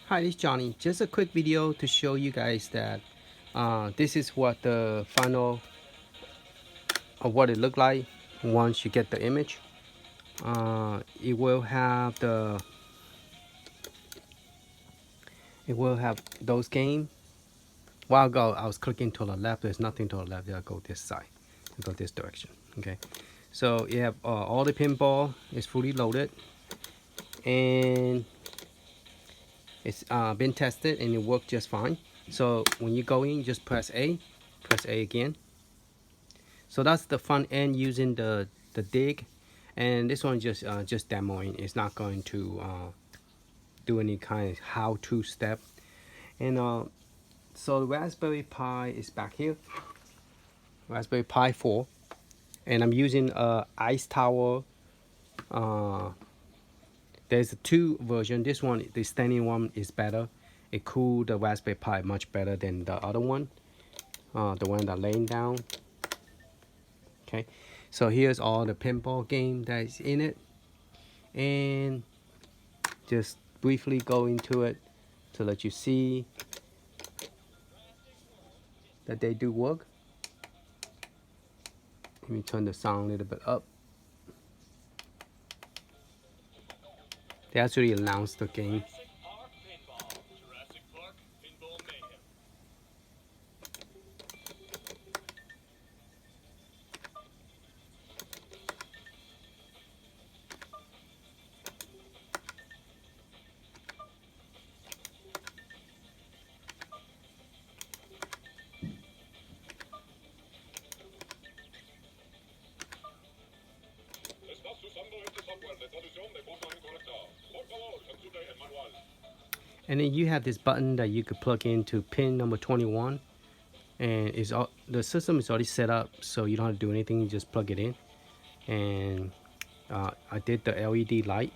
Hi, this is Johnny. Just a quick video to show you guys that this is what the final of what it looked like once you get the image. It will have those games. A while ago I was clicking to the left. There's nothing to the left. I'll go this side. I'll go this direction. Okay. So you have all the pinball is fully loaded, and it's been tested and it worked just fine. So when you go in, just press A again. So that's the front end using the dig, and this one just demoing. It's not going to do any kind of how-to step. And so the Raspberry Pi is back here, Raspberry Pi 4, and I'm using Ice Tower. There's two versions. This one, the standing one, is better. It cooled the Raspberry Pi much better than the other one, the one that laying down. Okay, so here's all the pinball game that's in it, and just briefly go into it to let you see that they do work. Let me turn the sound a little bit up. They actually announced the game. And then you have this button that you could plug into pin number 21, and the system is already set up, so you don't have to do anything. You just plug it in. And I did the LED light.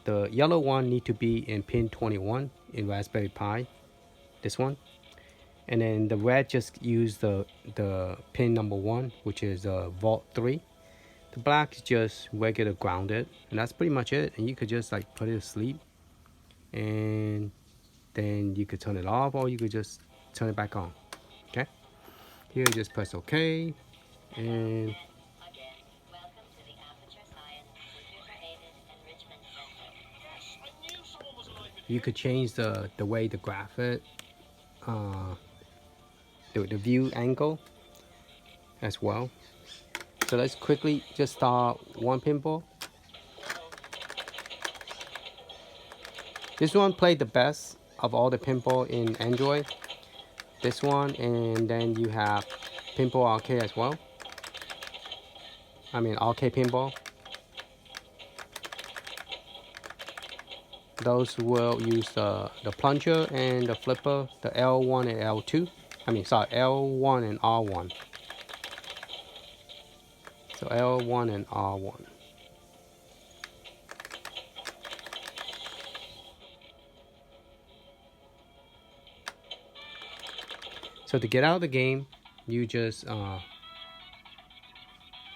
The yellow one need to be in pin 21 in Raspberry Pi, this one. And then the red just use the pin number 1, which is Vault 3. The black is just regular grounded, and that's pretty much it. And you could just like put it to sleep, and then you could turn it off, or you could just turn it back on. Okay, here just press OK, and you could change the way the graphic, the view angle as well. So let's quickly just start one pinball. This one played the best of all the pinball in Android. This one, and then you have Pinball Arcade as well. I mean Arcade Pinball. Those will use the plunger and the flipper, the L1 and L2. L1 and R1. So L1 and R1. So to get out of the game, you just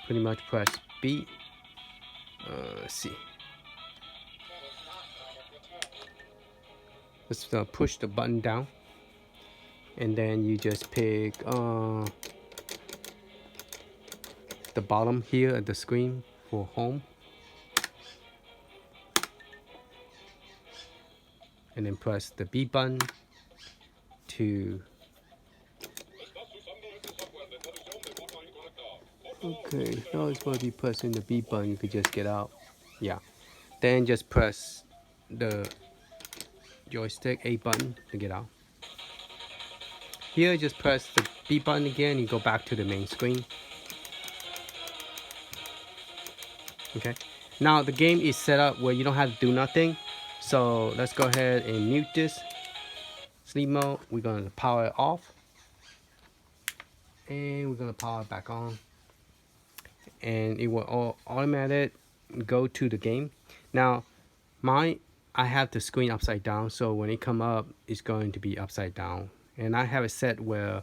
pretty much press B. Let's see. Let's push the button down, and then you just pick the bottom here at the screen for home, and then press the B button to. Okay, now it's going to be pressing the B button. You could just get out. Yeah. Then just press the joystick A button to get out. Here, just press the B button again and go back to the main screen. Okay. Now the game is set up where you don't have to do nothing. So let's go ahead and mute this. Sleep mode. We're going to power it off, and we're going to power it back on. And it will automatic go to the game. Now I have the screen upside down, so when it come up, it's going to be upside down. And I have it set where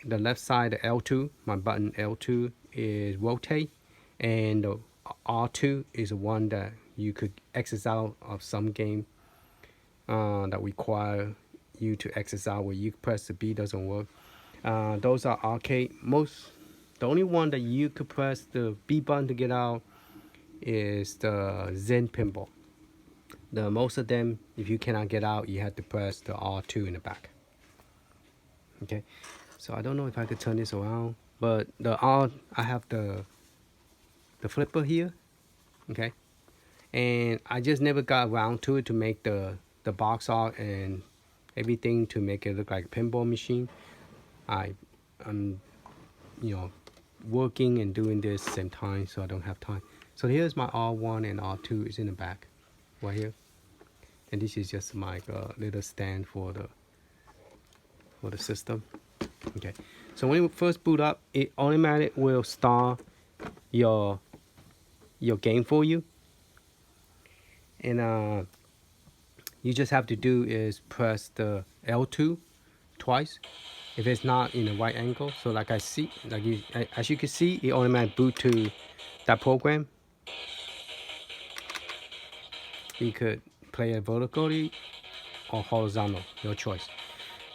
the left side, the L2, my button L2 is rotate, and the R2 is the one that you could exit out of some game. that require you to exit out where you press the B doesn't work. Those are arcade. The only one that you could press the B button to get out is the Zen Pinball. The most of them, if you cannot get out, you have to press the R2 in the back. Okay, so I don't know if I could turn this around, but I have the flipper here. Okay, and I just never got around to it to make the box art and everything to make it look like a pinball machine. I'm working and doing this same time, so I don't have time. So here's my R1 and R2 is in the back right here, and this is just my little stand for the system. Okay, so when you first boot up, it automatically will start your game for you, and you just have to do is press the L2 twice if it's not in the right angle. So like as you can see, it automatically boot to that program. You could play it vertically or horizontal, your choice.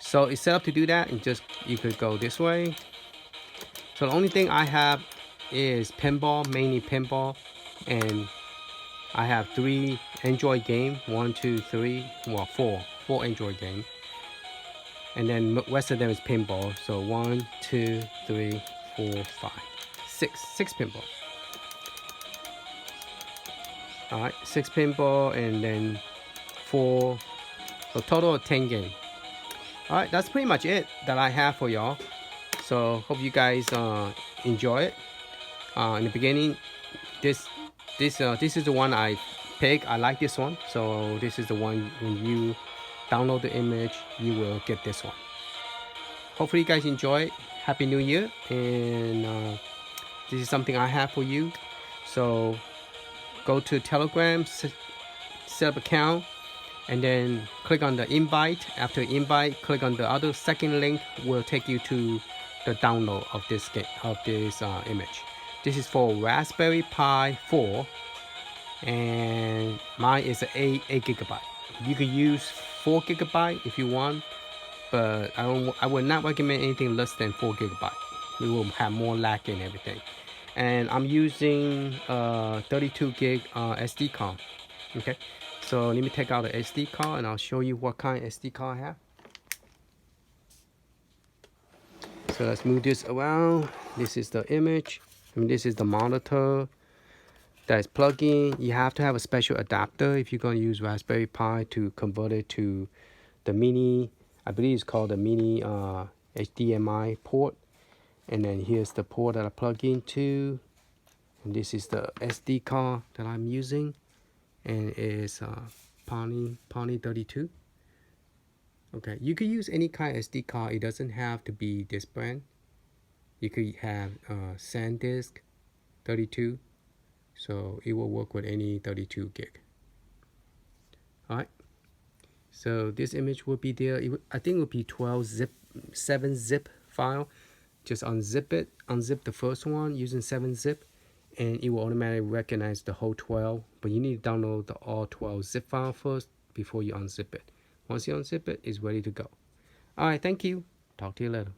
So it's set up to do that, and you could go this way. So the only thing I have is pinball, mainly pinball, and I have 3 Android games, 1, 2, 3, well 4 Android games, and then the rest of them is pinball. So 1, 2, 3, 4, 5, 6 pinball. All right, 6 pinball, and then 4, so total of 10 games. All right, that's pretty much it that I have for y'all. So hope you guys enjoy it. In the beginning, this is the one I picked. I like this one, so this is the one. When you download the image, you will get this one. Hopefully you guys enjoy it. Happy New Year, and this is something I have for you. So go to Telegram, set up account, and then click on the invite. After invite, click on the other second link, will take you to the download of this image. This is for Raspberry Pi 4, and mine is 8 GB. You can use 4 GB if you want, but I would not recommend anything less than 4 GB. We will have more lag and everything. And I'm using 32 gig SD card. Okay, so let me take out the SD card and I'll show you what kind of SD card I have. So let's move this around. This is the image, and this is the monitor that is plugged in. You have to have a special adapter if you're going to use Raspberry Pi to convert it to the mini, I believe it's called the mini HDMI port. And then here's the port that I plug into, and this is the SD card that I'm using, and it's Pony 32. Okay, you could use any kind of SD card. It doesn't have to be this brand. You could have SanDisk 32, so it will work with any 32 gig. All right, so this image will be there. I think it will be 7-zip file. Just unzip it, unzip the first one using 7-zip, and it will automatically recognize the whole 12. But you need to download the all 12 zip file first before you unzip it. Once you unzip it, it's ready to go. All right, thank you. Talk to you later.